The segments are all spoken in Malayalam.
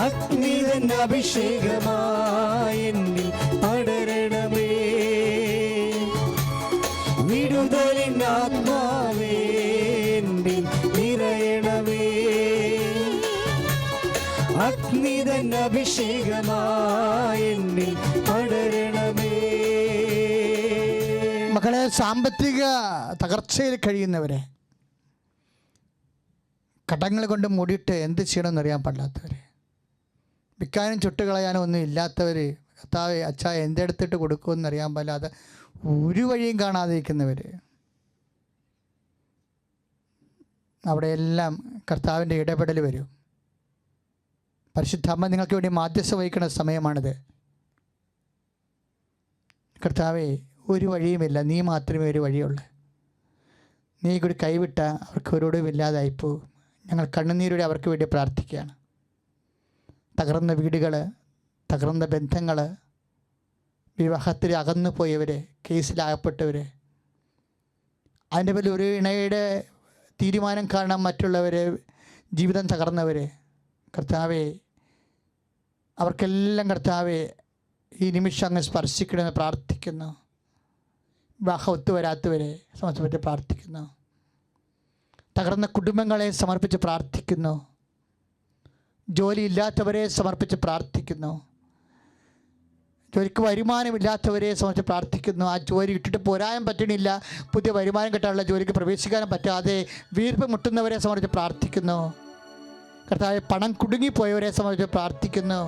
അഗ്നിതൻ അഭിഷേകമായി എന്നിൽ പടരണമേ. വിടുതലിൻ ആത്മാവേ എന്നിൽ നിറയണമേ. അഗ്നിതൻ അഭിഷേകമായി എന്നിൽ പടരണമേ. മക്കളെ, സാമ്പത്തിക തകർച്ചയിൽ കഴിയുന്നവരെ, കടങ്ങൾ കൊണ്ട് മൂടിയിട്ട് എന്ത് ചെയ്യണമെന്ന് അറിയാൻ പാടില്ലാത്തവർ, വിൽക്കാനും ചുട്ടുകളയാനും ഒന്നും ഇല്ലാത്തവർ, കർത്താവേ അച്ഛാ എന്തെടുത്തിട്ട് കൊടുക്കുമെന്ന് അറിയാൻ പാടില്ലാതെ ഒരു വഴിയും കാണാതിരിക്കുന്നവർ, അവിടെയെല്ലാം കർത്താവിൻ്റെ ഇടപെടൽ വരും. പരിശുദ്ധ അമ്മ നിങ്ങൾക്ക് വേണ്ടി മാധ്യസ്ഥ വഹിക്കുന്ന സമയമാണിത്. കർത്താവേ, ഒരു വഴിയുമില്ല, നീ മാത്രമേ ഒരു വഴിയുള്ളൂ. നീ കൂടി കൈവിട്ട അവർക്ക് ഒരോടുമില്ലാതായിപ്പോവും. ഞങ്ങൾ കണ്ണുനീരോടെ അവർക്ക് വേണ്ടി പ്രാർത്ഥിക്കുകയാണ്. തകർന്ന വീടുകൾ, തകർന്ന ബന്ധങ്ങൾ, വിവാഹത്തിൽ അകന്നു പോയവർ, കേസിലാകപ്പെട്ടവർ, അതിൻ്റെ പേരിൽ ഒരു ഇണയുടെ തീരുമാനം കാരണം മറ്റുള്ളവർ ജീവിതം തകർന്നവർ, കർത്താവേ അവർക്കെല്ലാം കർത്താവേ ഈ നിമിഷം അങ്ങ് സ്പർശിക്കണമെന്ന് പ്രാർത്ഥിക്കുന്നു. വിവാഹം ഒത്തുവരാത്തവരെ സമർപ്പിച്ച് പ്രാർത്ഥിക്കുന്നു. തകർന്ന കുടുംബങ്ങളെ സമർപ്പിച്ച് പ്രാർത്ഥിക്കുന്നു. ജോലിയില്ലാത്തവരെ സമർപ്പിച്ച് പ്രാർത്ഥിക്കുന്നു. ജോലിക്ക് വരുമാനമില്ലാത്തവരെ സമർപ്പിച്ച് പ്രാർത്ഥിക്കുന്നു. ആ ജോലി ഇട്ടിട്ട് പോരാൻ പറ്റണില്ല, പുതിയ വരുമാനം കിട്ടാനുള്ള ജോലിക്ക് പ്രവേശിക്കാനും പറ്റാതെ വീർപ്പ് മുട്ടുന്നവരെ സമർപ്പിച്ച് പ്രാർത്ഥിക്കുന്നു. കർത്താവ് പണം കുടുങ്ങിപ്പോയവരെ സംബന്ധിച്ച് പ്രാർത്ഥിക്കുന്നു.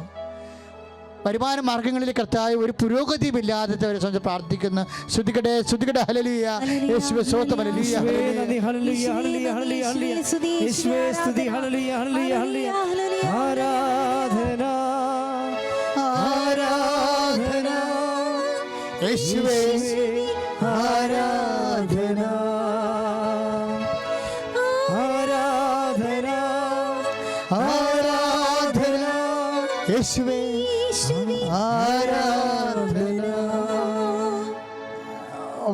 വരുമാന മാർഗങ്ങളിൽ കർത്താവ് ഒരു പുരോഗതിയുമില്ലാത്തവരെ സംബന്ധിച്ച് പ്രാർത്ഥിക്കുന്നു. ശ്രുതികടെ ശ്രുതികടെ ഹല്ലേലൂയ. യേശുവേ സ്തോത്രം. ഹല്ലേലൂയ ഹല്ലേലൂയ ഹല്ലേലൂയ ഹല്ലേലൂയ യേശുവേ സ്തുതി. ഹല്ലേലൂയ ഹല്ലേലൂയ ഹല്ലേലൂയ ആരാധന ആരാധന യേശുവേ ആരാധന ആരാധന ആരാധന യേശുവേ ആരാധന.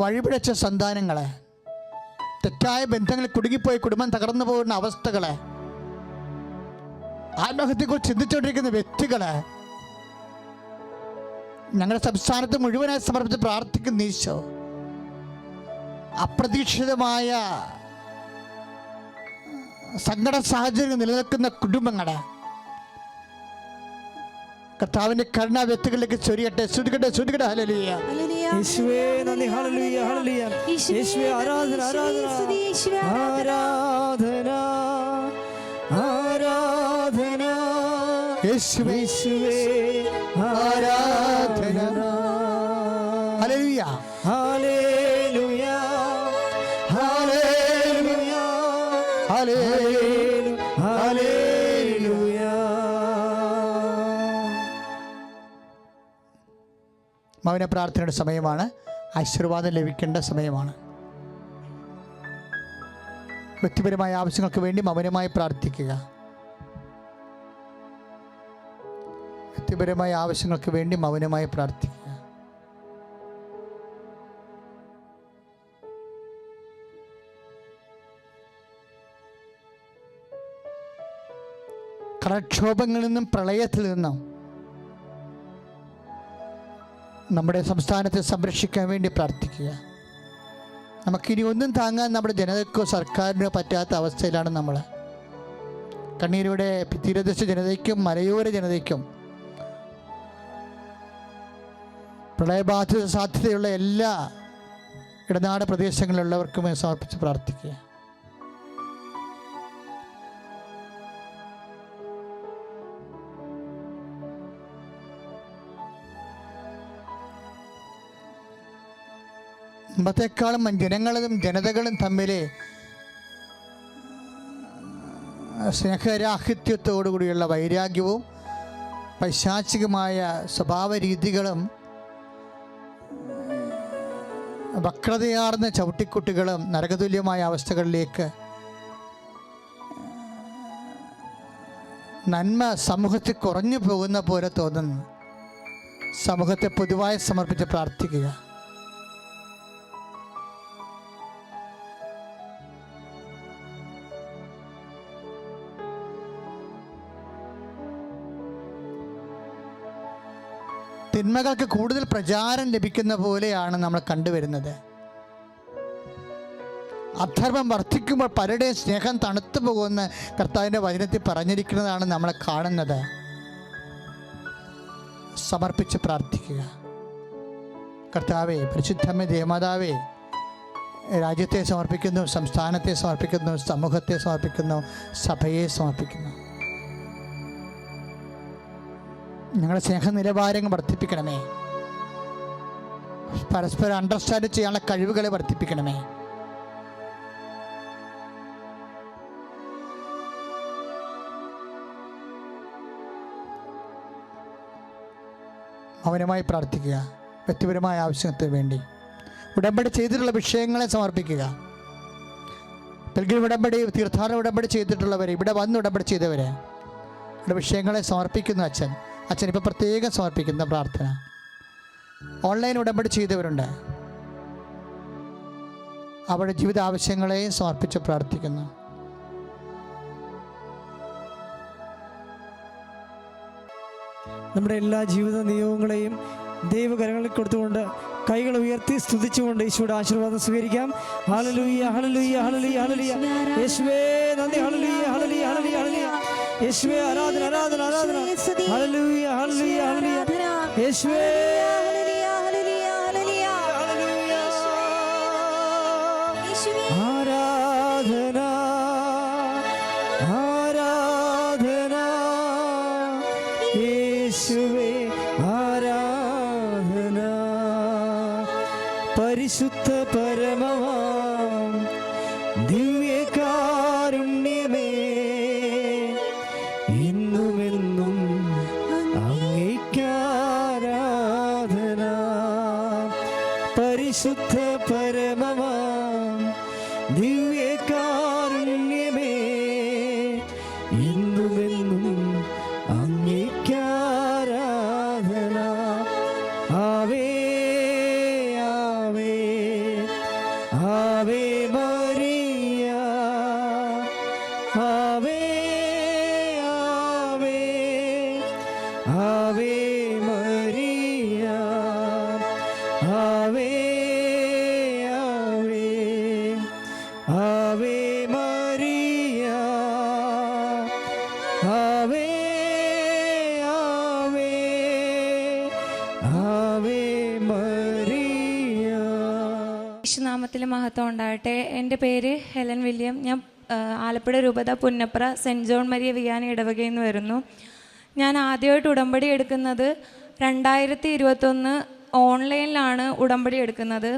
വഴിപിഴച്ച സന്താനങ്ങളെ, തെറ്റായ ബന്ധങ്ങളിൽ കുടുങ്ങിപ്പോയി കുടുംബം തകർന്നു പോകുന്ന അവസ്ഥകളെ, ആത്മഹത്യയെക്കുറിച്ച് ചിന്തിച്ചുകൊണ്ടിരിക്കുന്ന വ്യക്തികളെ ഞങ്ങളുടെ സംസ്ഥാനത്ത് മുഴുവനായി സമർപ്പിച്ച് പ്രാർത്ഥിക്കുന്ന ഈശോ, അപ്രതീക്ഷിതമായ സങ്കട സാഹചര്യങ്ങൾ നിലനിൽക്കുന്ന കുടുംബങ്ങളെ കർത്താവിന്റെ കരുണ വ്യക്തികളിലേക്ക് ചൊരിയട്ടെ. ശ്രുതികട്ടെ ശ്രുതികട്ടെ. ഹല്ലേലൂയ യേശുവേ നന്ദി. ഹല്ലേലൂയ ഹല്ലേലൂയ യേശുവേ ആരാധന ആരാധന ആരാധന ആരാധന യേശുവേ യേശുവേ ആരാധന. ഹല്ലേലൂയ ഹല്ലേലൂയ ഹല്ലേലൂയ ഹല്ലേലൂയ ഹല്ലേലൂയ. മൗന പ്രാർത്ഥനയുടെ സമയമാണ്. ആശീർവാദം ലഭിക്കേണ്ട സമയമാണ്. വ്യക്തിപരമായ ആവശ്യങ്ങൾക്ക് വേണ്ടി മൗനമായി പ്രാർത്ഥിക്കുക. വ്യക്തിപരമായ ആവശ്യങ്ങൾക്ക് വേണ്ടി മൗനമായി പ്രാർത്ഥിക്കുക. കടക്ഷോഭങ്ങളിൽ നിന്നും പ്രളയത്തിൽ നിന്നും നമ്മുടെ സംസ്ഥാനത്തെ സംരക്ഷിക്കാൻ വേണ്ടി പ്രാർത്ഥിക്കുക. നമുക്കിനി ഒന്നും താങ്ങാൻ നമ്മുടെ ജനതയ്ക്കോ സർക്കാരിനോ പറ്റാത്ത അവസ്ഥയിലാണ് നമ്മൾ. കണ്ണീരോടെ തീരദേശ ജനതയ്ക്കും മലയോര ജനതയ്ക്കും പ്രളയബാധിത സാധ്യതയുള്ള എല്ലാ ഇടനാട് പ്രദേശങ്ങളിലുള്ളവർക്കും സമർപ്പിച്ച് പ്രാർത്ഥിക്കുക. മുമ്പത്തേക്കാളും ജനതകളും തമ്മിൽ സ്നേഹരാഹിത്യത്തോടുകൂടിയുള്ള വൈരാഗ്യവും പൈശാചികമായ സ്വഭാവ രീതികളും വക്രതയാർന്ന ചവിട്ടിക്കുട്ടികളും നരകതുല്യമായ അവസ്ഥകളിലേക്ക് നന്മ സമൂഹത്തിൽ കുറഞ്ഞു പോകുന്ന പോലെ തോന്നുന്നു. സമൂഹത്തെ പൊതുവായി സമർപ്പിച്ച് പ്രാർത്ഥിക്കുക. തിന്മകൾക്ക് കൂടുതൽ പ്രചാരം ലഭിക്കുന്ന പോലെയാണ് നമ്മൾ കണ്ടുവരുന്നത്. അധർമ്മം വർദ്ധിക്കുമ്പോൾ പലരുടെയും സ്നേഹം തണുത്തു പോകുമെന്ന് കർത്താവിൻ്റെ വചനത്തിൽ പറഞ്ഞിരിക്കുന്നതാണ് നമ്മൾ കാണുന്നത്. സമർപ്പിച്ച് പ്രാർത്ഥിക്കുക. കർത്താവേ, പരിശുദ്ധമേ, ദേവമാതാവേ, രാജ്യത്തെ സമർപ്പിക്കുന്നു, സംസ്ഥാനത്തെ സമർപ്പിക്കുന്നു, സമൂഹത്തെ സമർപ്പിക്കുന്നു, സഭയെ സമർപ്പിക്കുന്നു. ഞങ്ങളുടെ സ്നേഹ നിലവാരങ്ങൾ വർദ്ധിപ്പിക്കണമേ. പരസ്പരം അണ്ടർസ്റ്റാൻഡ് ചെയ്യാനുള്ള കഴിവുകളെ വർദ്ധിപ്പിക്കണമേ. മൗനമായി പ്രാർത്ഥിക്കുക. വ്യക്തിപരമായ ആവശ്യത്തിന് വേണ്ടി ഉടമ്പടി ചെയ്തിട്ടുള്ള വിഷയങ്ങളെ സമർപ്പിക്കുക. പിൽഗ്രിം ഉടമ്പടി, തീർത്ഥാടന ഉടമ്പടി ചെയ്തിട്ടുള്ളവരെ, ഇവിടെ വന്ന് ഉടമ്പടി ചെയ്തവരെ, ഇവിടെ വിഷയങ്ങളെ സമർപ്പിക്കുന്നു. അച്ഛൻ ഇപ്പോൾ പ്രത്യേകം സമർപ്പിക്കുന്ന പ്രാർത്ഥന. ഓൺലൈൻ ഉടമ്പടി ചെയ്തവരുണ്ട്, അവരുടെ ജീവിത ആവശ്യങ്ങളെയും സമർപ്പിച്ച് പ്രാർത്ഥിക്കുന്നു. നമ്മുടെ എല്ലാ ജീവിത നിയോഗങ്ങളെയും ദൈവകരങ്ങളിൽ കൊടുത്തുകൊണ്ട് കൈകൾ ഉയർത്തി സ്തുതിച്ചുകൊണ്ട് ഈശോയുടെ ആശീർവാദം സ്വീകരിക്കാം. ഹല്ലേലൂയ, ഹല്ലേലൂയ, ഹല്ലേലൂയ, ഹല്ലേലൂയ. യേശുവേ നന്ദി. ഹല്ലേലൂയ, ഹല്ലേലൂയ, ഹല്ലേലൂയ, ഹല്ലേലൂയ. യേശുവേ ആരാധന, ആരാധന, ആരാധന. ഹല്ലേലൂയ, ഹല്ലേലൂയ, ഹല്ലേലൂയ. യേശുവേ ആരാധന, ആരാധന. യേശുവേ ആരാധന. പരിശുദ്ധ പരമമാം ദിവ്യകാരുണ്യമേ, ഇന്നുമെന്നും അങ്ങേയ്ക്കാരാധന. പരിശുദ്ധ പരമമാം ദിവ്യകാരുണ്യമേ, ഇന്നുമെന്നും അങ്ങേയ്ക്കാരാധന. Ave Ave Ave Maria, Ave Ave Ave Maria, Ave Ave Ave Maria, Ave Ave Ave Maria. യേശുനാമത്തിൽ മഹത്വം ഉണ്ടാകട്ടെ. എൻ്റെ പേര് ഹെലൻ വില്യം. ഞാൻ ആലപ്പുഴ രൂപത Punnapra saint John Maria Vianney ഇടവകയിൽ നിന്ന് വരുന്നു. ഞാൻ ആദ്യമായിട്ട് ഉടമ്പടി എടുക്കുന്നത് 2021 ഓൺലൈനിലാണ് ഉടമ്പടി എടുക്കുന്നത്.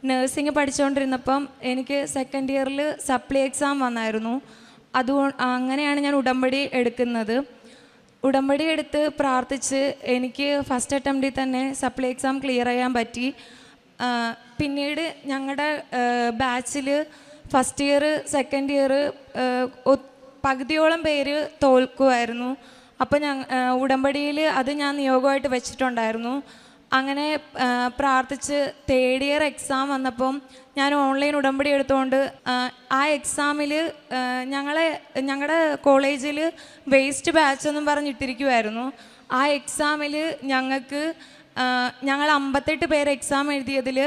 നഴ്സിംഗ് പഠിച്ചുകൊണ്ടിരുന്നപ്പം എനിക്ക് സെക്കൻഡ് ഇയറിൽ സപ്ലി എക്സാം വന്നായിരുന്നു. അങ്ങനെയാണ് ഞാൻ ഉടമ്പടി എടുക്കുന്നത്. ഉടമ്പടി എടുത്ത് പ്രാർത്ഥിച്ച് എനിക്ക് ഫസ്റ്റ് അറ്റംപ്റ്റിൽ തന്നെ സപ്ലി എക്സാം ക്ലിയർ ചെയ്യാൻ പറ്റി. പിന്നീട് ഞങ്ങളുടെ ബാച്ചിൽ ഫസ്റ്റ് ഇയർ സെക്കൻഡ് ഇയർ പകുതിയോളം പേര് തോൽക്കുമായിരുന്നു. അപ്പോൾ ഉടമ്പടിയിൽ അത് ഞാൻ നിയോഗമായിട്ട് വെച്ചിട്ടുണ്ടായിരുന്നു. അങ്ങനെ പ്രാർത്ഥിച്ച് തേർഡ് ഇയർ എക്സാം വന്നപ്പം ഞാൻ ഓൺലൈൻ ഉടമ്പടി എടുത്തുകൊണ്ട് ആ എക്സാമിൽ ഞങ്ങളുടെ കോളേജിൽ വേസ്റ്റ് ബാച്ച് എന്നും പറഞ്ഞിട്ടിരിക്കുമായിരുന്നു. ആ എക്സാമിൽ ഞങ്ങൾ 58 പേര് എക്സാം എഴുതിയതിൽ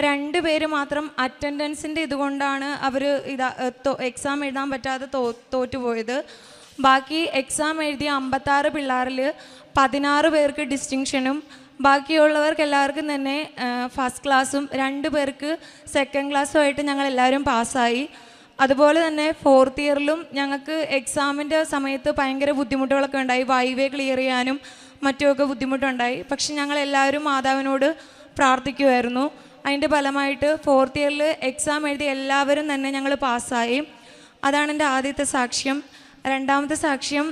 2 പേര് മാത്രം അറ്റൻഡൻസിൻ്റെ ഇതുകൊണ്ടാണ് അവർ എക്സാം എഴുതാൻ പറ്റാതെ തോറ്റുപോയത്. ബാക്കി എക്സാം എഴുതിയ 56 പിള്ളേരിൽ 16 പേർക്ക് ഡിസ്റ്റിങ്ഷനും ബാക്കിയുള്ളവർക്ക് എല്ലാവർക്കും തന്നെ ഫസ്റ്റ് ക്ലാസ്സും 2 പേർക്ക് സെക്കൻഡ് ക്ലാസ്സുമായിട്ട് ഞങ്ങളെല്ലാവരും പാസ്സായി. അതുപോലെ തന്നെ ഫോർത്ത് ഇയറിലും ഞങ്ങൾക്ക് എക്സാമിൻ്റെ സമയത്ത് ഭയങ്കര ബുദ്ധിമുട്ടുകളൊക്കെ ഉണ്ടായി. വൈവേ ക്ലിയർ ചെയ്യാനും മറ്റുമൊക്കെ ബുദ്ധിമുട്ടുണ്ടായി. പക്ഷെ ഞങ്ങളെല്ലാവരും മാതാവിനോട് പ്രാർത്ഥിക്കുമായിരുന്നു. അതിൻ്റെ ഫലമായിട്ട് ഫോർത്ത് ഇയറിൽ എക്സാം എഴുതി എല്ലാവരും തന്നെ ഞങ്ങൾ പാസ്സായി. അതാണ് എൻ്റെ ആദ്യത്തെ സാക്ഷ്യം. രണ്ടാമത്തെ സാക്ഷ്യം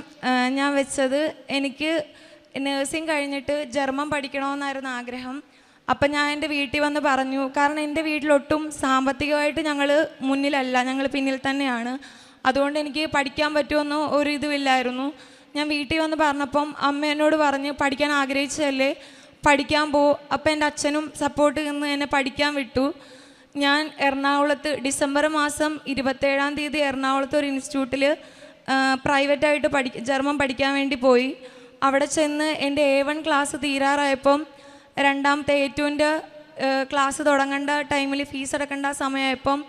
ഞാൻ വെച്ചത്, എനിക്ക് നേഴ്സിംഗ് കഴിഞ്ഞിട്ട് ജർമ്മൻ പഠിക്കണമെന്നായിരുന്നു ആഗ്രഹം. അപ്പം ഞാൻ എൻ്റെ വീട്ടിൽ വന്ന് പറഞ്ഞു. കാരണം എൻ്റെ വീട്ടിലൊട്ടും സാമ്പത്തികമായിട്ട് ഞങ്ങൾ മുന്നിലല്ല, ഞങ്ങൾ പിന്നിൽ തന്നെയാണ്. അതുകൊണ്ട് എനിക്ക് പഠിക്കാൻ പറ്റുമെന്നോ ഒരു ഇതുമില്ലായിരുന്നു. ഞാൻ വീട്ടിൽ വന്ന് പറഞ്ഞപ്പം അമ്മ എന്നോട് പറഞ്ഞ് പഠിക്കാൻ ആഗ്രഹിച്ചതല്ലേ, പഠിക്കാൻ പോ. അപ്പം എൻ്റെ അച്ഛനും സപ്പോർട്ട് നിന്ന് എന്നെ പഠിക്കാൻ വിട്ടു. ഞാൻ എറണാകുളത്ത് ഡിസംബർ മാസം 27-ാം തീയതി എറണാകുളത്ത് ഒരു ഇൻസ്റ്റിറ്റ്യൂട്ടിൽ പ്രൈവറ്റായിട്ട് ജർമ്മൻ പഠിക്കാൻ വേണ്ടി പോയി. അവിടെ ചെന്ന് എൻ്റെ A1 ക്ലാസ് തീരാറായപ്പം രണ്ടാമത്തെ A2-ൻ്റെ ക്ലാസ് തുടങ്ങേണ്ട ടൈമിൽ ഫീസ് അടക്കേണ്ട സമയമായപ്പം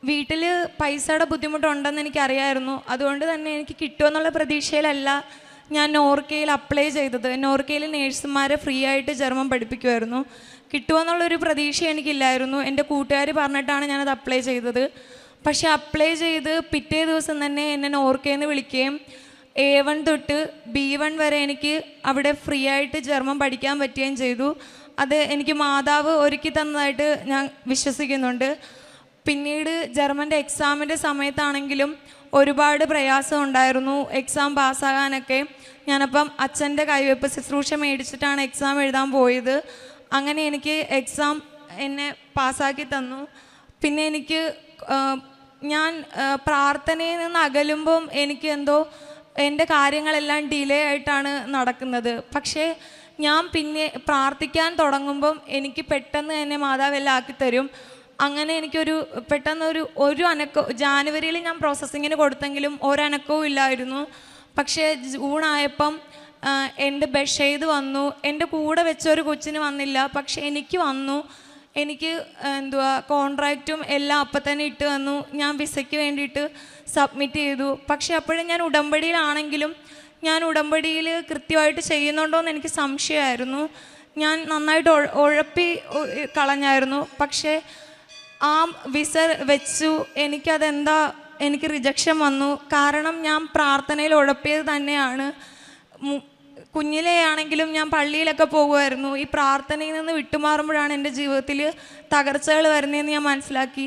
വീട്ടിൽ പൈസയുടെ ബുദ്ധിമുട്ടുണ്ടെന്ന് എനിക്കറിയായിരുന്നു. അതുകൊണ്ട് തന്നെ എനിക്ക് കിട്ടുമെന്നുള്ള പ്രതീക്ഷയിലല്ല ഞാൻ നോർക്കയിൽ അപ്ലൈ ചെയ്തത്. നോർക്കയിൽ നേഴ്സുമാരെ ഫ്രീ ആയിട്ട് ജർമ്മൻ പഠിപ്പിക്കുമായിരുന്നു. കിട്ടുമെന്നുള്ളൊരു പ്രതീക്ഷ എനിക്കില്ലായിരുന്നു. എൻ്റെ കൂട്ടുകാർ പറഞ്ഞിട്ടാണ് ഞാനത് അപ്ലൈ ചെയ്തത്. പക്ഷേ അപ്ലൈ ചെയ്ത് പിറ്റേ ദിവസം തന്നെ എന്നെ നോർക്കയിൽ നിന്ന് വിളിക്കുകയും A1 തൊട്ട് B1 വരെ എനിക്ക് അവിടെ ഫ്രീ ആയിട്ട് ജർമ്മൻ പഠിക്കാൻ പറ്റുകയും ചെയ്തു. അത് എനിക്ക് മാതാവ് ഒരുക്കി തന്നതായിട്ട് ഞാൻ വിശ്വസിക്കുന്നുണ്ട്. പിന്നീട് ജർമ്മൻ്റെ എക്സാമിൻ്റെ സമയത്താണെങ്കിലും ഒരുപാട് പ്രയാസം ഉണ്ടായിരുന്നു എക്സാം പാസ്സാകാനൊക്കെ. ഞാനപ്പം അച്ഛൻ്റെ കൈവെപ്പ് ശുശ്രൂഷ മേടിച്ചിട്ടാണ് എക്സാം എഴുതാൻ പോയത്. അങ്ങനെ എനിക്ക് എക്സാം എന്നെ പാസ്സാക്കി തന്നു. പിന്നെ എനിക്ക് ഞാൻ പ്രാർത്ഥനയിൽ നിന്ന് അകലുമ്പം എനിക്ക് എന്തോ എൻ്റെ കാര്യങ്ങളെല്ലാം ഡിലേ ആയിട്ടാണ് നടക്കുന്നത്. പക്ഷേ ഞാൻ പിന്നെ പ്രാർത്ഥിക്കാൻ തുടങ്ങുമ്പം എനിക്ക് പെട്ടെന്ന് തന്നെ മാതാവെല്ലാം ആക്കിത്തരും. അങ്ങനെ എനിക്കൊരു ഒരു അനക്കവും ജാനുവരിയിൽ ഞാൻ പ്രോസസ്സിങ്ങിന് കൊടുത്തെങ്കിലും ഒരനക്കവും ഇല്ലായിരുന്നു. പക്ഷേ ജൂണായപ്പം എൻ്റെ ബഷീദ് വന്നു. എൻ്റെ കൂടെ വെച്ചൊരു കൊച്ചിന് വന്നില്ല, പക്ഷെ എനിക്ക് വന്നു. എനിക്ക് കോൺട്രാക്റ്റും എല്ലാം അപ്പം തന്നെ ഇട്ട് തന്നു. ഞാൻ വിസയ്ക്ക് വേണ്ടിയിട്ട് സബ്മിറ്റ് ചെയ്തു. പക്ഷെ അപ്പോഴും ഞാൻ ഉടമ്പടിയിലാണെങ്കിലും ഞാൻ ഉടമ്പടിയിൽ കൃത്യമായിട്ട് ചെയ്യുന്നുണ്ടോയെന്ന് എനിക്ക് സംശയമായിരുന്നു. ഞാൻ നന്നായിട്ട് ഉഴപ്പി കളഞ്ഞായിരുന്നു. പക്ഷേ ആ വിസ വെച്ചു എനിക്ക് റിജക്ഷൻ വന്നു. കാരണം ഞാൻ പ്രാർത്ഥനയിൽ ഉഴപ്പിയത് തന്നെയാണ്. കുഞ്ഞിലെ ആണെങ്കിലും ഞാൻ പള്ളിയിലൊക്കെ പോകുമായിരുന്നു. ഈ പ്രാർത്ഥനയിൽ നിന്ന് വിട്ടുമാറുമ്പോഴാണ് എൻ്റെ ജീവിതത്തിൽ തകർച്ചകൾ വരുന്നതെന്ന് ഞാൻ മനസ്സിലാക്കി.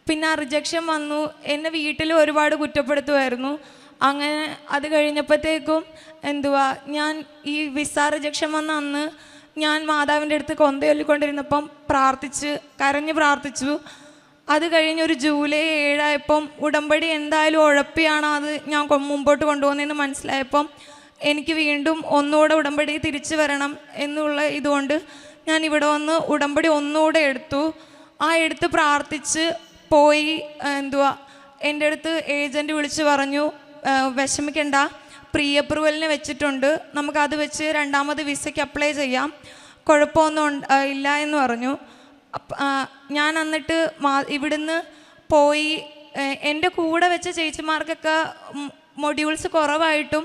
പിന്നെ ആ റിജക്ഷൻ വന്നു. എന്നെ വീട്ടിൽ ഒരുപാട് കുറ്റപ്പെടുത്തുമായിരുന്നു. അങ്ങനെ അത് കഴിഞ്ഞപ്പോഴത്തേക്കും ഞാൻ ഈ വിസ റിജക്ഷൻ വന്ന അന്ന് ഞാൻ മാതാവിൻ്റെ അടുത്ത് കൊന്തയൊല്ലിക്കൊണ്ടിരുന്നപ്പം കരഞ്ഞ് പ്രാർത്ഥിച്ചു. അത് കഴിഞ്ഞൊരു ജൂലൈ 7 ഉടമ്പടി എന്തായാലും ഉഴപ്പിയാണ് അത് ഞാൻ മുമ്പോട്ട് കൊണ്ടുപോകുന്നതെന്ന് മനസ്സിലായപ്പം എനിക്ക് വീണ്ടും ഒന്നുകൂടെ ഉടമ്പടി തിരിച്ചു വരണം എന്നുള്ള ഇതുകൊണ്ട് ഞാൻ ഇവിടെ വന്ന് ഉടമ്പടി ഒന്നുകൂടെ എടുത്തു. എടുത്ത് പ്രാർത്ഥിച്ച് പോയി. എൻ്റെ അടുത്ത് ഏജൻറ്റ് വിളിച്ച് പറഞ്ഞു, വിഷമിക്കണ്ട, പ്രീ അപ്രൂവലിന് വെച്ചിട്ടുണ്ട്, നമുക്കത് വെച്ച് രണ്ടാമത് വിസയ്ക്ക് അപ്ലൈ ചെയ്യാം, കുഴപ്പമൊന്നും ഇല്ല എന്ന് പറഞ്ഞു. ഞാൻ എന്നിട്ട് ഇവിടുന്ന് പോയി. എൻ്റെ കൂടെ വെച്ച ചേച്ചിമാർക്കൊക്കെ മൊഡ്യൂൾസ് കുറവായിട്ടും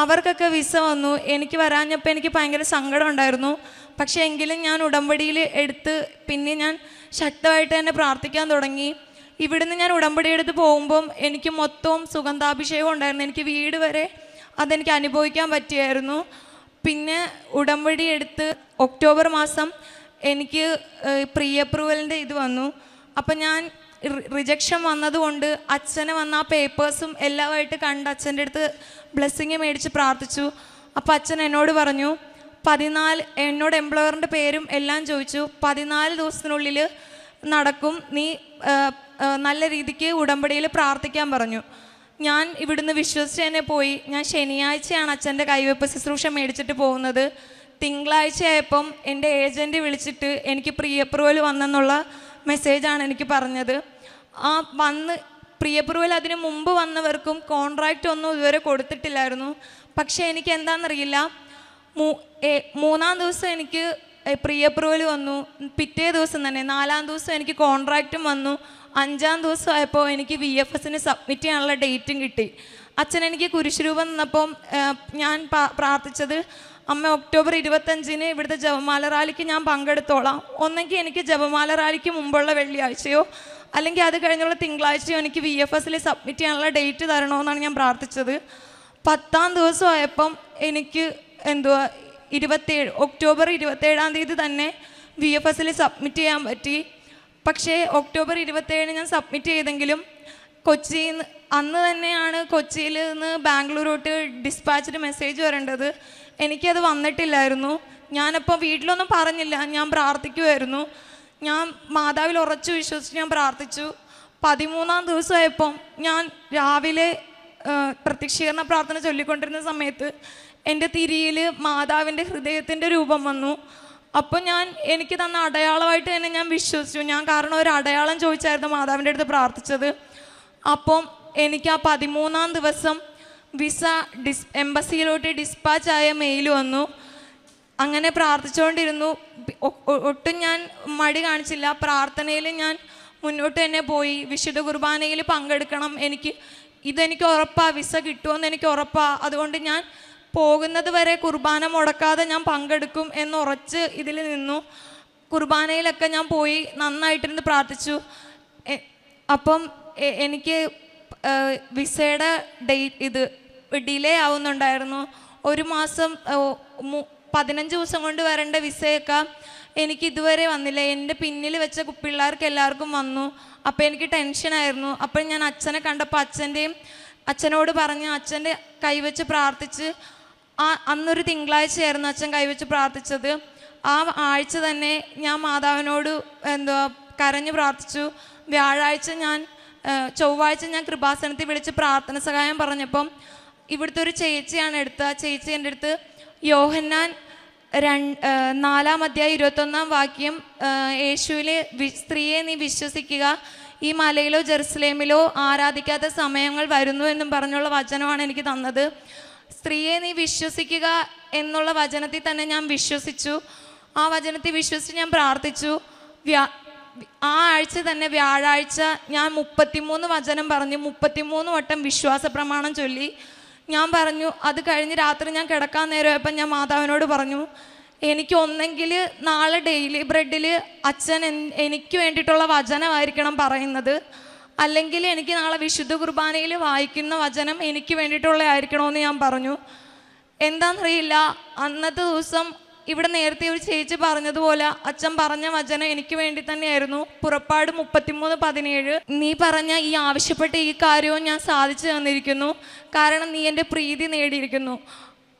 അവർക്കൊക്കെ വിസ വന്നു. എനിക്ക് വരാഞ്ഞപ്പോൾ എനിക്ക് ഭയങ്കര സങ്കടം ഉണ്ടായിരുന്നു. പക്ഷേ എങ്കിലും ഞാൻ ഉടമ്പടിയിൽ എടുത്ത് പിന്നെ ഞാൻ ശക്തമായിട്ട് തന്നെ പ്രാർത്ഥിക്കാൻ തുടങ്ങി. ഇവിടുന്ന് ഞാൻ ഉടമ്പടി എടുത്ത് പോകുമ്പം എനിക്ക് മൊത്തവും സുഗന്ധാഭിഷേകം ഉണ്ടായിരുന്നു. എനിക്ക് വീട് വരെ അതെനിക്ക് അനുഭവിക്കാൻ പറ്റിയായിരുന്നു. പിന്നെ ഉടമ്പടി എടുത്ത് ഒക്ടോബർ മാസം എനിക്ക് പ്രീ അപ്രൂവലിൻ്റെ ഇത് വന്നു. അപ്പം ഞാൻ റിജക്ഷൻ വന്നതുകൊണ്ട് അച്ഛനെ വന്ന ആ പേപ്പേഴ്സും എല്ലാമായിട്ട് കണ്ട് അച്ഛൻ്റെ അടുത്ത് ബ്ലെസ്സിങ് മേടിച്ച് പ്രാർത്ഥിച്ചു. അപ്പോൾ അച്ഛൻ എന്നോട് പറഞ്ഞു, എന്നോട് എംപ്ലോയറിൻ്റെ പേരും എല്ലാം ചോദിച്ചു, 14 ദിവസത്തിനുള്ളിൽ നടക്കും, നീ നല്ല രീതിക്ക് ഉടമ്പടിയിൽ പ്രാർത്ഥിക്കാൻ പറഞ്ഞു. ഞാൻ ഇവിടുന്ന് വിശ്വസിച്ച് തന്നെ പോയി. ഞാൻ ശനിയാഴ്ചയാണ് അച്ഛൻ്റെ കൈവെപ്പ് ശുശ്രൂഷ മേടിച്ചിട്ട് പോകുന്നത്. തിങ്കളാഴ്ച ആയപ്പം എൻ്റെ ഏജൻറ്റ് വിളിച്ചിട്ട് എനിക്ക് പ്രീ അപ്രൂവൽ വന്നെന്നുള്ള മെസ്സേജാണ് എനിക്ക് പറഞ്ഞത്. പ്രീ അപ്രൂവൽ അതിന് മുമ്പ് വന്നവർക്കും കോൺട്രാക്റ്റ് ഒന്നും ഇതുവരെ കൊടുത്തിട്ടില്ലായിരുന്നു. പക്ഷേ എനിക്ക് എന്താണെന്നറിയില്ല, 3-ാം ദിവസം എനിക്ക് പ്രീ അപ്രൂവൽ വന്നു. പിറ്റേ ദിവസം തന്നെ 4-ാം ദിവസം എനിക്ക് കോൺട്രാക്റ്റും വന്നു. 5-ാം ദിവസം ആയപ്പോൾ എനിക്ക് VFSന് സബ്മിറ്റ് ചെയ്യാനുള്ള ഡേറ്റും കിട്ടി. അച്ഛൻ എനിക്ക് കുരിശുരൂപം തന്നപ്പം ഞാൻ പ്രാർത്ഥിച്ചത്, അമ്മ ഒക്ടോബർ 25-ന് ഇവിടുത്തെ ജപമാല റാലിക്ക് ഞാൻ പങ്കെടുത്തോളാം. ഒന്നെങ്കിൽ എനിക്ക് ജപമാല റാലിക്ക് മുമ്പുള്ള വെള്ളിയാഴ്ചയോ അല്ലെങ്കിൽ അത് കഴിഞ്ഞുള്ള തിങ്കളാഴ്ചയോ എനിക്ക് VFSൽ സബ്മിറ്റ് ചെയ്യാനുള്ള ഡേറ്റ് തരണമെന്നാണ് ഞാൻ പ്രാർത്ഥിച്ചത്. 10-ാം ദിവസം ആയപ്പം എനിക്ക് ഒക്ടോബർ 27-ാം തീയതി തന്നെ VFSൽ സബ്മിറ്റ് ചെയ്യാൻ പറ്റി. പക്ഷേ ഒക്ടോബർ 27-ന് ഞാൻ സബ്മിറ്റ് ചെയ്തെങ്കിലും അന്ന് തന്നെയാണ് കൊച്ചിയിൽ നിന്ന് ബാംഗ്ലൂരോട്ട് ഡിസ്പാച്ചിന് മെസ്സേജ് വരേണ്ടത്. എനിക്കത് വന്നിട്ടില്ലായിരുന്നു. ഞാനപ്പോൾ വീട്ടിലൊന്നും പറഞ്ഞില്ല, ഞാൻ പ്രാർത്ഥിക്കുമായിരുന്നു. ഞാൻ മാതാവിൽ ഉറച്ചു വിശ്വസിച്ച് ഞാൻ പ്രാർത്ഥിച്ചു. 13-ാം ദിവസമായപ്പം ഞാൻ രാവിലെ പ്രത്യക്ഷീകരണ പ്രാർത്ഥന ചൊല്ലിക്കൊണ്ടിരുന്ന സമയത്ത് എൻ്റെ തിരിയിൽ മാതാവിൻ്റെ ഹൃദയത്തിൻ്റെ രൂപം വന്നു. അപ്പോൾ എനിക്ക് തന്ന അടയാളമായിട്ട് തന്നെ ഞാൻ വിശ്വസിച്ചു. ഞാൻ കാരണം ഒരു അടയാളം ചോദിച്ചായിരുന്നു മാതാവിൻ്റെ അടുത്ത് പ്രാർത്ഥിച്ചത്. അപ്പം എനിക്ക് ആ 13-ാം ദിവസം വിസ എംബസിയിലോട്ട് ഡിസ്പാച്ച് ആയ മെയിൽ വന്നു. അങ്ങനെ പ്രാർത്ഥിച്ചുകൊണ്ടിരുന്നു. ഒട്ടും ഞാൻ മടി കാണിച്ചില്ല. പ്രാർത്ഥനയിൽ ഞാൻ മുന്നോട്ട് തന്നെ പോയി. വിശുദ്ധ കുർബാനയിൽ പങ്കെടുക്കണം, ഇതെനിക്ക് ഉറപ്പാണ്, വിസ കിട്ടുമെന്ന് എനിക്ക് ഉറപ്പാണ്. അതുകൊണ്ട് ഞാൻ പോകുന്നത് വരെ കുർബാന മുടക്കാതെ ഞാൻ പങ്കെടുക്കും എന്നുറച്ച് ഇതിൽ നിന്നു. കുർബാനയിലൊക്കെ ഞാൻ പോയി നന്നായിട്ടിരുന്ന് പ്രാർത്ഥിച്ചു. അപ്പം എനിക്ക് വിസയുടെ ഡിലേ ആവുന്നുണ്ടായിരുന്നു. 1 മാസം 15 ദിവസം കൊണ്ട് വരേണ്ട വിസയൊക്കെ എനിക്ക് ഇതുവരെ വന്നില്ല. എൻ്റെ പിന്നിൽ വെച്ച പിള്ളേർക്ക് എല്ലാവർക്കും വന്നു. അപ്പോൾ എനിക്ക് ടെൻഷനായിരുന്നു. അപ്പോൾ ഞാൻ അച്ഛനെ കണ്ടപ്പോൾ അച്ഛനോട് പറഞ്ഞ് അച്ഛൻ്റെ കൈവച്ച് പ്രാർത്ഥിച്ച്, അന്നൊരു തിങ്കളാഴ്ചയായിരുന്നു അച്ഛൻ കൈവച്ച് പ്രാർത്ഥിച്ചത്. ആ ആഴ്ച തന്നെ ഞാൻ മാതാവിനോട് കരഞ്ഞു പ്രാർത്ഥിച്ചു. ചൊവ്വാഴ്ച ഞാൻ കൃപാസനത്തിൽ വിളിച്ച് പ്രാർത്ഥന സഹായം പറഞ്ഞപ്പം ഇവിടുത്തെ ഒരു ചേച്ചിയാണ് ചേച്ചി എൻ്റെ അടുത്ത് യോഹന്നാൻ 4:21 യേശുവിലെ സ്ത്രീയെ നീ വിശ്വസിക്കുക, ഈ മലയിലോ ജെറുസലേമിലോ ആരാധിക്കാത്ത സമയങ്ങൾ വരുന്നു എന്നും പറഞ്ഞുള്ള വചനമാണ് എനിക്ക് തന്നത്. സ്ത്രീയെ നീ വിശ്വസിക്കുക എന്നുള്ള വചനത്തിൽ തന്നെ ഞാൻ വിശ്വസിച്ചു. ആ വചനത്തിൽ വിശ്വസിച്ച് ഞാൻ പ്രാർത്ഥിച്ചു. ആ ആഴ്ച തന്നെ വ്യാഴാഴ്ച ഞാൻ 33 വചനം പറഞ്ഞു, 33 വട്ടം വിശ്വാസ പ്രമാണം ചൊല്ലി. ഞാൻ പറഞ്ഞു, അത് കഴിഞ്ഞ് രാത്രി ഞാൻ കിടക്കാൻ നേരമായപ്പോൾ ഞാൻ മാതാവിനോട് പറഞ്ഞു, എനിക്ക് ഒന്നെങ്കിൽ നാളെ ഡെയിലി ബ്രെഡിൽ അച്ഛൻ എനിക്ക് വേണ്ടിയിട്ടുള്ള വചനമായിരിക്കണം പറയുന്നത്, അല്ലെങ്കിൽ എനിക്ക് നാളെ വിശുദ്ധ കുർബാനയിൽ വായിക്കുന്ന വചനം എനിക്ക് വേണ്ടിയിട്ടുള്ള ആയിരിക്കണമെന്ന് ഞാൻ പറഞ്ഞു. എന്താണെന്നറിയില്ല, അന്നത്തെ ദിവസം ഇവിടെ നേരത്തെ ഒരു ചേച്ചി പറഞ്ഞതുപോലെ അച്ഛൻ പറഞ്ഞ വചനം എനിക്ക് വേണ്ടി തന്നെയായിരുന്നു. പുറപ്പാട് 33:17, നീ പറഞ്ഞ ഈ ആവശ്യപ്പെട്ട ഈ കാര്യവും ഞാൻ സാധിച്ചു തന്നിരിക്കുന്നു, കാരണം നീ എൻ്റെ പ്രീതി നേടിയിരിക്കുന്നു.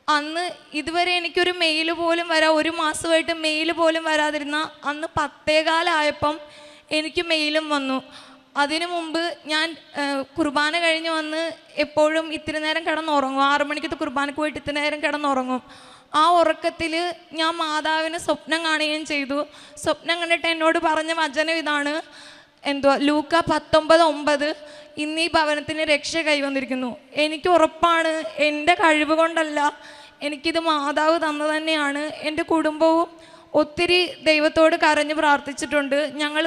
അന്ന് ഇതുവരെ എനിക്കൊരു മെയിൽ പോലും 1 മാസമായിട്ട് മെയിൽ പോലും വരാതിരുന്ന അന്ന് 10:15 എനിക്ക് മെയിലും വന്നു. അതിനു മുമ്പ് ഞാൻ കുർബാന കഴിഞ്ഞ് വന്ന് എപ്പോഴും ഇത്തിരി നേരം കിടന്നുറങ്ങും. 6 മണിക്കത്തെ കുർബാനക്ക് പോയിട്ട് ഇത്തിരി നേരം കിടന്നുറങ്ങും. ആ ഉറക്കത്തിൽ ഞാൻ മാതാവിന് സ്വപ്നം കാണുകയും ചെയ്തു. സ്വപ്നം കണ്ടിട്ട് എന്നോട് പറഞ്ഞ വചനം ഇതാണ്, ലൂക്ക 19:9, ഇന്ന് ഈ ഭവനത്തിന് രക്ഷ കൈവന്നിരിക്കുന്നു. എനിക്ക് ഉറപ്പാണ്, എൻ്റെ കഴിവ് കൊണ്ടല്ല, എനിക്കിത് മാതാവ് തന്നു തന്നെയാണ്. എൻ്റെ കുടുംബവും ഒത്തിരി ദൈവത്തോട് കരഞ്ഞ് പ്രാർത്ഥിച്ചിട്ടുണ്ട്. ഞങ്ങൾ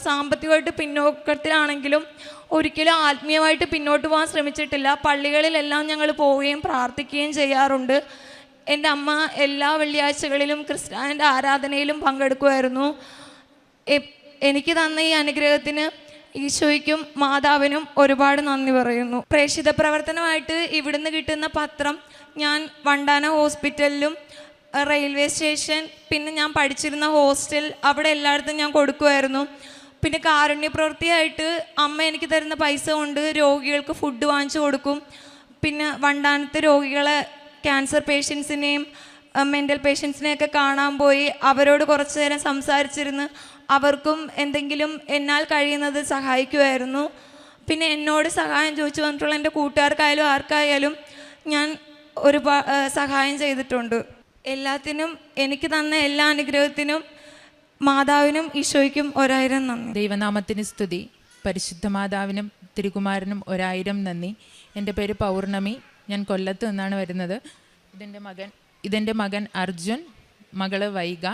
സാമ്പത്തികമായിട്ട് പിന്നോക്കത്തിലാണെങ്കിലും ഒരിക്കലും ആത്മീയമായിട്ട് പിന്നോട്ട് പോകാൻ ശ്രമിച്ചിട്ടില്ല. പള്ളികളിലെല്ലാം ഞങ്ങൾ പോവുകയും പ്രാർത്ഥിക്കുകയും ചെയ്യാറുണ്ട്. എൻ്റെ അമ്മ എല്ലാ വെള്ളിയാഴ്ചകളിലും ക്രിസ്ത്യാനിൻ്റെ ആരാധനയിലും പങ്കെടുക്കുമായിരുന്നു. എനിക്ക് തന്ന ഈ അനുഗ്രഹത്തിന് ഈശോയ്ക്കും മാതാവിനും ഒരുപാട് നന്ദി പറയുന്നു. പ്രേക്ഷിത പ്രവർത്തനമായിട്ട് ഇവിടുന്ന് കിട്ടുന്ന പത്രം ഞാൻ വണ്ടാന ഹോസ്പിറ്റലിലും റെയിൽവേ സ്റ്റേഷൻ, പിന്നെ ഞാൻ പഠിച്ചിരുന്ന ഹോസ്റ്റൽ, അവിടെ എല്ലായിടത്തും ഞാൻ കൊടുക്കുമായിരുന്നു. പിന്നെ കാരുണ്യ പ്രവൃത്തിയായിട്ട് അമ്മ എനിക്ക് തരുന്ന പൈസ കൊണ്ട് രോഗികൾക്ക് ഫുഡ് വാങ്ങിച്ചു കൊടുക്കും. പിന്നെ വണ്ടാനത്തെ രോഗികളെ, ക്യാൻസർ പേഷ്യൻസിനെയും മെൻ്റൽ പേഷ്യൻസിനെയൊക്കെ കാണാൻ പോയി അവരോട് കുറച്ച് നേരം സംസാരിച്ചിരുന്ന് അവർക്കും എന്തെങ്കിലും എന്നാൽ കഴിയുന്നത് സഹായിക്കുമായിരുന്നു. പിന്നെ എന്നോട് സഹായം ചോദിച്ചു വന്നിട്ടുള്ള എൻ്റെ കൂട്ടുകാർക്കായാലും ആർക്കായാലും ഞാൻ സഹായം ചെയ്തിട്ടുണ്ട്. എല്ലാത്തിനും എനിക്ക് തന്ന എല്ലാ അനുഗ്രഹത്തിനും മാതാവിനും ഈശോയ്ക്കും 1000 നന്ദി. ദൈവനാമത്തിന് സ്തുതി. പരിശുദ്ധ മാതാവിനും തിരുകുമാരനും 1000 നന്ദി. എൻ്റെ പേര് പൗർണമി. ഞാൻ കൊല്ലത്ത് നിന്നാണ് വരുന്നത്. ഇതെൻ്റെ മകൻ അർജുൻ, മകള് വൈഗ.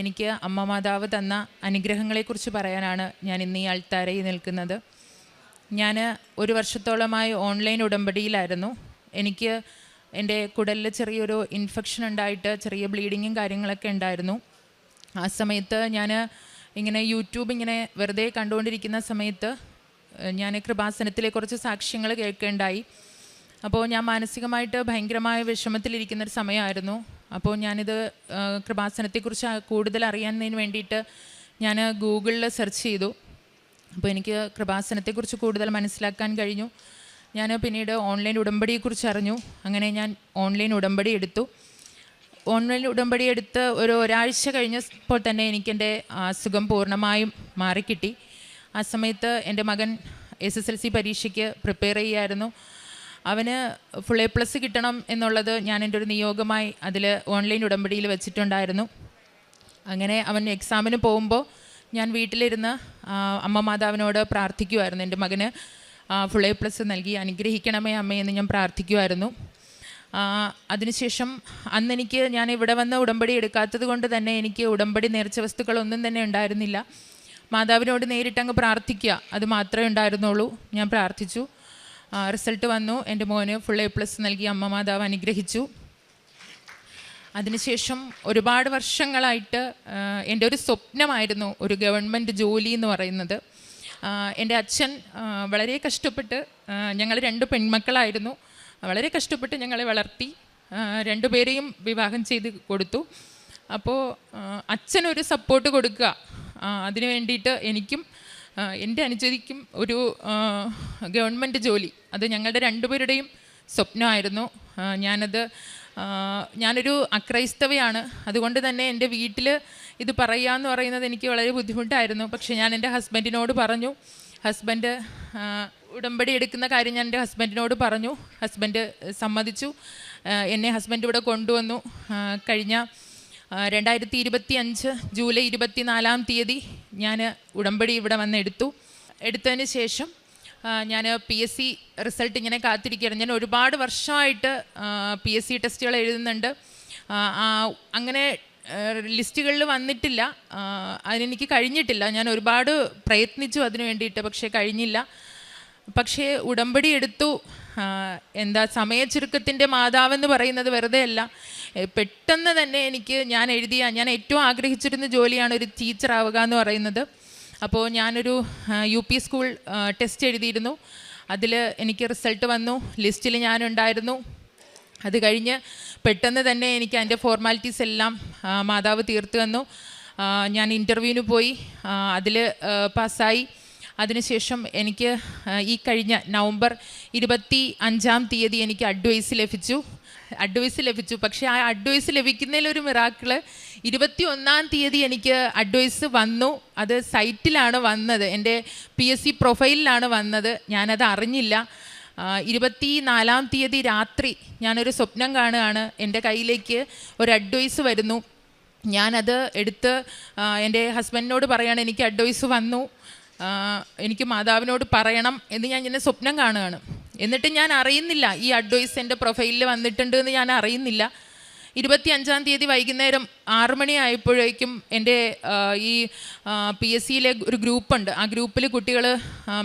എനിക്ക് അമ്മ മാതാവ് തന്ന അനുഗ്രഹങ്ങളെക്കുറിച്ച് പറയാനാണ് ഞാൻ ഇന്ന് ഈ അൾത്താരയിൽ നിൽക്കുന്നത്. ഞാൻ 1 വർഷത്തോളമായി ഓൺലൈൻ ഉടമ്പടിയിലായിരുന്നു. എനിക്ക് എൻ്റെ കുടലിൽ ചെറിയൊരു ഇൻഫെക്ഷൻ ഉണ്ടായിട്ട് ചെറിയ ബ്ലീഡിങ്ങും കാര്യങ്ങളൊക്കെ ഉണ്ടായിരുന്നു. ആ സമയത്ത് ഞാൻ ഇങ്ങനെ യൂട്യൂബ് ഇങ്ങനെ വെറുതെ കണ്ടുകൊണ്ടിരിക്കുന്ന സമയത്ത് ഞാൻ കൃപാസനത്തിലെ കുറച്ച് സാക്ഷ്യങ്ങൾ കേൾക്കേണ്ടായി. അപ്പോൾ ഞാൻ മാനസികമായിട്ട് ഭയങ്കരമായ വിഷമത്തിലിരിക്കുന്നൊരു സമയമായിരുന്നു. അപ്പോൾ ഞാനിത് കൃപാസനത്തെക്കുറിച്ച് കൂടുതൽ അറിയാനതിന് വേണ്ടിയിട്ട് ഞാൻ ഗൂഗിളിൽ സെർച്ച് ചെയ്തു. അപ്പോൾ എനിക്ക് കൃപാസനത്തെക്കുറിച്ച് കൂടുതൽ മനസ്സിലാക്കാൻ കഴിഞ്ഞു. ഞാൻ പിന്നീട് ഓൺലൈൻ ഉടമ്പടിയെക്കുറിച്ച് അറിഞ്ഞു. അങ്ങനെ ഞാൻ ഓൺലൈൻ ഉടമ്പടി എടുത്തു. ഓൺലൈൻ ഉടമ്പടി എടുത്ത് ഒരാഴ്ച കഴിഞ്ഞപ്പോൾ തന്നെ എനിക്കെൻ്റെ അസുഖം പൂർണ്ണമായും മാറിക്കിട്ടി. ആ സമയത്ത് എൻ്റെ മകൻ SSLC പരീക്ഷയ്ക്ക് പ്രിപ്പയർ ചെയ്യുമായിരുന്നു. അവന് ഫുൾ A+ കിട്ടണം എന്നുള്ളത് ഞാൻ എൻ്റെ ഒരു നിയോഗമായി അതിൽ ഓൺലൈൻ ഉടമ്പടിയിൽ വെച്ചിട്ടുണ്ടായിരുന്നു. അങ്ങനെ അവൻ എക്സാമിന് പോകുമ്പോൾ ഞാൻ വീട്ടിലിരുന്ന് അമ്മ മാതാവിനോട് പ്രാർത്ഥിക്കുമായിരുന്നു. എൻ്റെ മകന് ഫുൾ A+ നൽകി അനുഗ്രഹിക്കണമേ അമ്മയെന്ന് ഞാൻ പ്രാർത്ഥിക്കുമായിരുന്നു. അതിനുശേഷം അന്നെനിക്ക് ഞാൻ ഇവിടെ വന്ന് ഉടമ്പടി എടുക്കാത്തത് കൊണ്ട് തന്നെ എനിക്ക് ഉടമ്പടി നേർച്ച വസ്തുക്കളൊന്നും തന്നെ ഉണ്ടായിരുന്നില്ല. മാതാവിനോട് നേരിട്ടങ്ങ് പ്രാർത്ഥിക്കുക, അത് മാത്രമേ ഉണ്ടായിരുന്നുള്ളൂ. ഞാൻ പ്രാർത്ഥിച്ചു. റിസൾട്ട് വന്നു. എൻ്റെ മോന് ഫുൾ A+ നൽകി അമ്മ മാതാവ് അനുഗ്രഹിച്ചു. അതിനുശേഷം ഒരുപാട് വർഷങ്ങളായിട്ട് എൻ്റെ ഒരു സ്വപ്നമായിരുന്നു ഒരു ഗവൺമെൻറ് ജോലി എന്ന് പറയുന്നത്. എൻ്റെ അച്ഛൻ വളരെ കഷ്ടപ്പെട്ട്, ഞങ്ങൾ 2 പെൺമക്കളായിരുന്നു, വളരെ കഷ്ടപ്പെട്ട് ഞങ്ങളെ വളർത്തി. 2 പേരെയും വിവാഹം ചെയ്ത് കൊടുത്തു. അപ്പോൾ അച്ഛനൊരു സപ്പോർട്ട് കൊടുക്കുക, അതിനു വേണ്ടിയിട്ട് എനിക്കും എൻ്റെ അനുജതിക്കും ഒരു ഗവൺമെൻറ് ജോലി, അത് ഞങ്ങളുടെ 2 പേരുടെയും സ്വപ്നമായിരുന്നു. ഞാനൊരു അക്രൈസ്തവയാണ്, അതുകൊണ്ട് തന്നെ എൻ്റെ വീട്ടിൽ ഇത് പറയുക എന്ന് പറയുന്നത് എനിക്ക് വളരെ ബുദ്ധിമുട്ടായിരുന്നു. പക്ഷേ ഞാൻ എൻ്റെ ഹസ്ബൻഡിനോട് പറഞ്ഞു. ഹസ്ബൻഡ് ഉടമ്പടി എടുക്കുന്ന കാര്യം ഞാൻ എൻ്റെ ഹസ്ബൻഡിനോട് പറഞ്ഞു. ഹസ്ബൻഡ് സമ്മതിച്ചു. എന്നെ ഹസ്ബൻഡ് ഇവിടെ കൊണ്ടുവന്നു. കഴിഞ്ഞ 2025 ജൂലൈ 24-ാം തീയതി ഞാൻ ഉടമ്പടി ഇവിടെ വന്ന് എടുത്തതിന് ശേഷം ഞാൻ PSC റിസൾട്ട് ഇങ്ങനെ കാത്തിരിക്കുകയാണ്. ഞാൻ ഒരുപാട് വർഷമായിട്ട് PSC ടെസ്റ്റുകൾ എഴുതുന്നുണ്ട്. അങ്ങനെ ലിസ്റ്റുകളിൽ വന്നിട്ടില്ല, അതിനെനിക്ക് കഴിഞ്ഞിട്ടില്ല. ഞാൻ ഒരുപാട് പ്രയത്നിച്ചു അതിനു വേണ്ടിയിട്ട്, പക്ഷേ കഴിഞ്ഞില്ല. പക്ഷേ ഉടമ്പടി എടുത്തു. സമയ ചുരുക്കത്തിൻ്റെ മാതാവെന്ന് പറയുന്നത് വെറുതെ അല്ല. പെട്ടെന്ന് തന്നെ ഞാൻ ഏറ്റവും ആഗ്രഹിച്ചിരുന്ന ജോലിയാണ് ഒരു ടീച്ചർ ആവുക എന്ന് പറയുന്നത്. അപ്പോൾ ഞാനൊരു UP സ്കൂൾ ടെസ്റ്റ് എഴുതിയിരുന്നു. അതിൽ എനിക്ക് റിസൾട്ട് വന്നു, ലിസ്റ്റിൽ ഞാനുണ്ടായിരുന്നു. അത് കഴിഞ്ഞ് പെട്ടെന്ന് തന്നെ എനിക്ക് അതിൻ്റെ ഫോർമാലിറ്റീസ് എല്ലാം മാതാവ് തീർത്തു തന്നു. ഞാൻ ഇൻ്റർവ്യൂവിന് പോയി, അതിൽ പാസ്സായി. അതിനുശേഷം എനിക്ക് ഈ കഴിഞ്ഞ നവംബർ 25-ാം തീയതി എനിക്ക് അഡ്വൈസ് ലഭിച്ചു. പക്ഷേ ആ അഡ്വൈസ് ലഭിക്കുന്നതിലൊരു മിറാക്കിള്, 21-ാം തീയതി എനിക്ക് അഡ്വൈസ് വന്നു. അത് സൈറ്റിലാണ് വന്നത്, എൻ്റെ PSC പ്രൊഫൈലിലാണ് വന്നത്. ഞാനത് അറിഞ്ഞില്ല. 24-ാം തീയതി രാത്രി ഞാനൊരു സ്വപ്നം കാണുകയാണ്. എൻ്റെ കയ്യിലേക്ക് ഒരു അഡ്വൈസ് വരുന്നു. ഞാനത് എടുത്ത് എൻ്റെ ഹസ്ബൻഡിനോട് പറയുകയാണ്, എനിക്ക് അഡ്വൈസ് വന്നു, എനിക്ക് മാതാവിനോട് പറയണം എന്ന് ഞാൻ ഇങ്ങനെ സ്വപ്നം കാണുകയാണ്. എന്നിട്ട് ഞാൻ അറിയുന്നില്ല ഈ അഡ്വൈസ് എൻ്റെ പ്രൊഫൈലിൽ വന്നിട്ടുണ്ട് എന്ന് ഞാൻ അറിയുന്നില്ല. 25-ാം തീയതി വൈകുന്നേരം 6 മണി ആയപ്പോഴേക്കും എൻ്റെ ഈ PSCയിലെ ഒരു ഗ്രൂപ്പുണ്ട്, ആ ഗ്രൂപ്പിൽ കുട്ടികൾ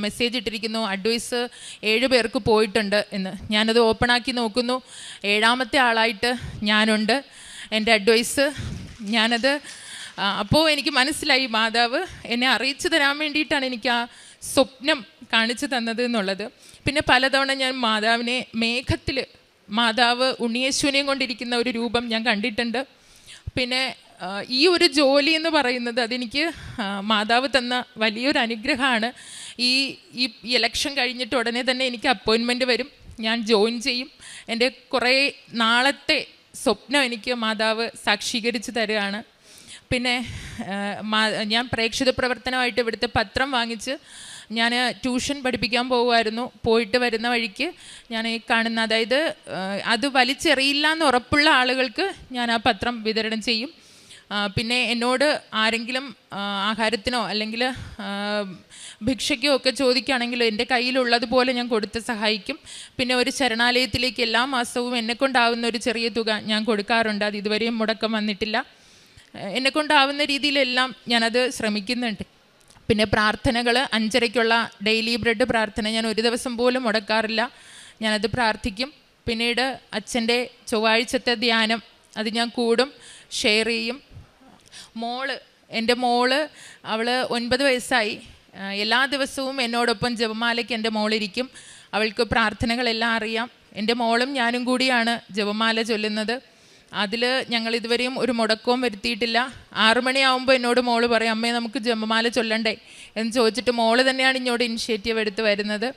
മെസ്സേജ് ഇട്ടിരിക്കുന്നു, അഡ്വൈസ് 7 പേർക്ക് പോയിട്ടുണ്ട് എന്ന്. ഞാനത് ഓപ്പണാക്കി നോക്കുന്നു, 7ാമത്തെ ആളായിട്ട് ഞാനുണ്ട്. എൻ്റെ അഡ്വൈസ് അപ്പോൾ എനിക്ക് മനസ്സിലായി മാതാവ് എന്നെ അറിയിച്ചു തരാൻ വേണ്ടിയിട്ടാണ് എനിക്ക് ആ സ്വപ്നം കാണിച്ചു തന്നത് എന്നുള്ളത്. പിന്നെ പലതവണ ഞാൻ മാതാവിനെ മേഘത്തിൽ, മാതാവ് ഉണ്ണിയേശുവിനെയും കൊണ്ടിരിക്കുന്ന ഒരു രൂപം ഞാൻ കണ്ടിട്ടുണ്ട്. പിന്നെ ഈ ഒരു ജോലി എന്ന് പറയുന്നത് അതെനിക്ക് മാതാവ് തന്ന വലിയൊരു അനുഗ്രഹമാണ്. ഈ ഇലക്ഷൻ കഴിഞ്ഞിട്ട് ഉടനെ തന്നെ എനിക്ക് അപ്പോയിൻമെൻറ്റ് വരും, ഞാൻ ജോയിൻ ചെയ്യും. എൻ്റെ കുറേ നാളത്തെ സ്വപ്നം എനിക്ക് മാതാവ് സാക്ഷീകരിച്ച് തരികയാണ്. പിന്നെ ഞാൻ പ്രേക്ഷിത പ്രവർത്തനമായിട്ട് ഇവിടുത്തെ പത്രം വാങ്ങിച്ച് ഞാൻ ട്യൂഷൻ പഠിപ്പിക്കാൻ പോകുമായിരുന്നു. പോയിട്ട് വരുന്ന വഴിക്ക് ഞാൻ ഈ കാണുന്ന, അതായത് അത് വലിച്ചെറിയില്ല എന്ന് ഉറപ്പുള്ള ആളുകൾക്ക് ഞാൻ ആ പത്രം വിതരണം ചെയ്യും. പിന്നെ എന്നോട് ആരെങ്കിലും ആഹാരത്തിനോ അല്ലെങ്കിൽ ഭിക്ഷയ്ക്കോ ഒക്കെ ചോദിക്കുകയാണെങ്കിൽ എൻ്റെ കയ്യിലുള്ളതുപോലെ ഞാൻ കൊടുത്ത് സഹായിക്കും. പിന്നെ ഒരു ശരണാലയത്തിലേക്ക് എല്ലാ മാസവും എന്നെക്കൊണ്ടാവുന്ന ഒരു ചെറിയ തുക ഞാൻ കൊടുക്കാറുണ്ട്. അത് ഇതുവരെയും മുടക്കം വന്നിട്ടില്ല. എന്നെക്കൊണ്ടാവുന്ന രീതിയിലെല്ലാം ഞാനത് ശ്രമിക്കുന്നുണ്ട്. പിന്നെ പ്രാർത്ഥനകൾ, 5:30-ക്കുള്ള ഡെയിലി ബ്രെഡ് പ്രാർത്ഥന ഞാൻ ഒരു ദിവസം പോലും മുടക്കാറില്ല, ഞാനത് പ്രാർത്ഥിക്കും. പിന്നീട് അച്ഛൻ്റെ ചൊവ്വാഴ്ചത്തെ ധ്യാനം, അത് ഞാൻ കൂടും, ഷെയർ ചെയ്യും. എൻ്റെ മോള് അവൾ 9 വയസ്സായി. എല്ലാ ദിവസവും എന്നോടൊപ്പം ജപമാലയ്ക്ക് എൻ്റെ മോളിരിക്കും. അവൾക്ക് പ്രാർത്ഥനകളെല്ലാം അറിയാം. എൻ്റെ മോളും ഞാനും കൂടിയാണ് ജപമാല ചൊല്ലുന്നത്. അതിൽ ഞങ്ങൾ ഇതുവരെയും ഒരു മുടക്കവും വരുത്തിയിട്ടില്ല. 6 മണിയാവുമ്പോൾ എന്നോട് മോള് പറയും, അമ്മേ നമുക്ക് ജപമാല ചൊല്ലണ്ടേ എന്ന് ചോദിച്ചിട്ട് മോള് തന്നെയാണ് ഇങ്ങോട്ട് ഇനിഷ്യേറ്റീവ് എടുത്ത് വരുന്നത്.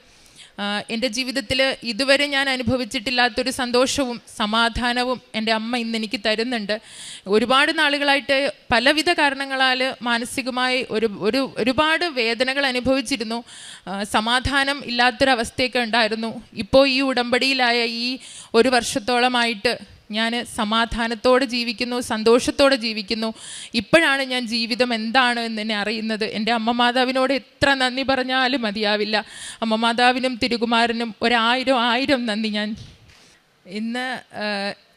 എൻ്റെ ജീവിതത്തിൽ ഇതുവരെ ഞാൻ അനുഭവിച്ചിട്ടില്ലാത്തൊരു സന്തോഷവും സമാധാനവും എൻ്റെ അമ്മ ഇന്ന് എനിക്ക് തരുന്നുണ്ട്. ഒരുപാട് നാളുകളായിട്ട് പലവിധ കാരണങ്ങളാൽ മാനസികമായി ഒരുപാട് വേദനകൾ അനുഭവിച്ചിരുന്നു. സമാധാനം ഇല്ലാത്തൊരവസ്ഥയൊക്കെ ഉണ്ടായിരുന്നു. ഇപ്പോൾ ഈ ഉടമ്പടിയിലായ ഈ 1 വർഷത്തോളമായിട്ട് ഞാൻ സമാധാനത്തോടെ ജീവിക്കുന്നു, സന്തോഷത്തോടെ ജീവിക്കുന്നു. ഇപ്പോഴാണ് ഞാൻ ജീവിതം എന്താണ് എന്ന് എന്നെ അറിയുന്നത്. എൻ്റെ അമ്മ മാതാവിനോട് എത്ര നന്ദി പറഞ്ഞാലും മതിയാവില്ല. അമ്മ മാതാവിനും തിരുകുമാരനും 1000 നന്ദി. ഞാൻ ഇന്ന്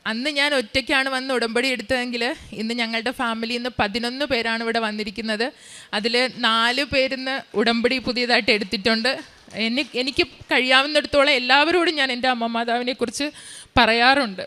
അന്ന് ഞാൻ ഒറ്റയ്ക്കാണ് വന്ന് ഉടമ്പടി എടുത്തതെങ്കിൽ ഇന്ന് ഞങ്ങളുടെ ഫാമിലിയിൽ നിന്ന് 11 പേരാണ് ഇവിടെ വന്നിരിക്കുന്നത്. അതിൽ 4 പേരിന്ന് ഉടമ്പടി പുതിയതായിട്ട് എടുത്തിട്ടുണ്ട്. എനിക്ക് കഴിയാവുന്നിടത്തോളം എല്ലാവരോടും ഞാൻ എൻ്റെ അമ്മ മാതാവിനെക്കുറിച്ച് പറയാറുണ്ട്.